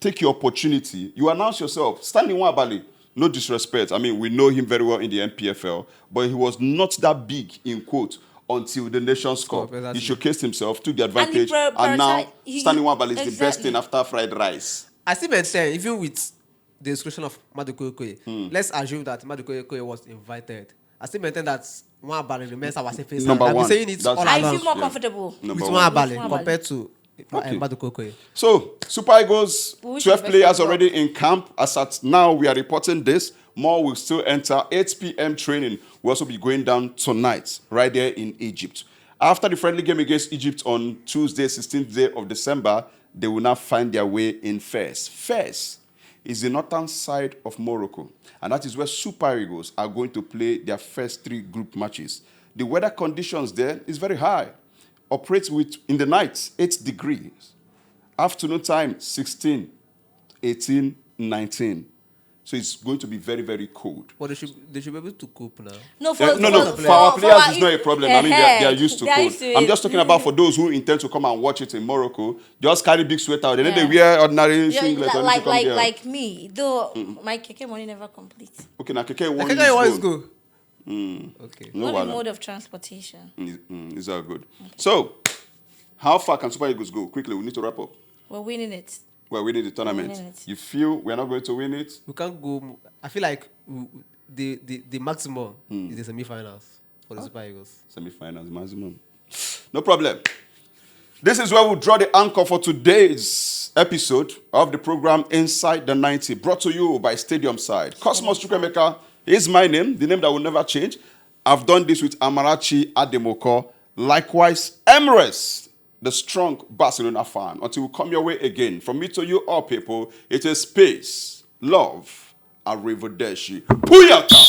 Speaker 1: take your opportunity, you announce yourself. Stanley Nwabali, no disrespect. I mean, we know him very well in the NPFL, but he was not that big, in quote, until the Nations Cup.
Speaker 3: Exactly.
Speaker 1: He showcased himself, took the advantage,
Speaker 2: prioritize-
Speaker 1: and now Stanley Nwabali is the best
Speaker 2: exactly.
Speaker 1: thing after fried rice.
Speaker 3: I still maintain, even with the exclusion of Maduko Okoye, let's assume that Maduko Okoye was invited. I still maintain that Nwabali remains our safest.
Speaker 1: Number
Speaker 3: I've been
Speaker 1: one.
Speaker 3: saying it
Speaker 1: That's-
Speaker 3: all
Speaker 2: I
Speaker 3: along
Speaker 2: feel more
Speaker 1: Yeah.
Speaker 2: comfortable.
Speaker 1: Number
Speaker 3: with
Speaker 1: one.
Speaker 3: Nwabali
Speaker 2: Nwabali.
Speaker 3: compared to
Speaker 1: Okay.
Speaker 3: Maduko Okoye.
Speaker 1: So, Super Eagles,
Speaker 2: We wish
Speaker 1: 12
Speaker 2: the best
Speaker 1: players
Speaker 2: of luck.
Speaker 1: already in camp. As at now, we are reporting this. More will still enter. 8 p.m. training will also be going down tonight, right there in Egypt. After the friendly game against Egypt on Tuesday, 16th day of December, they will now find their way in Fez. Fez is the northern side of Morocco, and that is where Super Eagles are going to play their first 3 group matches. The weather conditions there is very high. Operates with, in the night, 8 degrees. Afternoon time, 16, 18, 19. So it's going to be very, very cold.
Speaker 3: But they should be able to cope now.
Speaker 2: No,
Speaker 1: For our players, it's not a problem. I mean, they are used to
Speaker 2: They are
Speaker 1: cold.
Speaker 2: used to
Speaker 1: I'm
Speaker 2: it.
Speaker 1: just talking about for those who intend to come and watch it in Morocco. Just carry big sweater. They
Speaker 2: Yeah.
Speaker 1: wear ordinary
Speaker 2: Yeah,
Speaker 1: singlets. and they come there.
Speaker 2: like me, though my keke money never complete.
Speaker 1: Okay, now Keke
Speaker 3: I
Speaker 1: one
Speaker 3: think I always
Speaker 1: is good.
Speaker 3: go. Okay.
Speaker 1: No
Speaker 2: What
Speaker 1: wahala.
Speaker 2: mode of transportation?
Speaker 1: Is all good. So, how far can Super Eagles go? Quickly, we need to wrap up.
Speaker 2: We're winning it.
Speaker 1: We're winning the tournament.
Speaker 2: winning it.
Speaker 1: You feel we're not going to win it?
Speaker 3: We can't go. I feel like the maximum is the semi-finals for the Super Eagles.
Speaker 1: Semi-finals maximum. No problem. This is where we'll draw the anchor for today's episode of the program Inside the 90, brought to you by Stadium Side. Cosmos Chukwemeka is my name, the name that will never change. I've done this with Amarachi Ademoko. Likewise, Emirates, the strong Barcelona fan. Until we come your way again, from me to you all people, it is peace, love, Arrivederci. Puyata!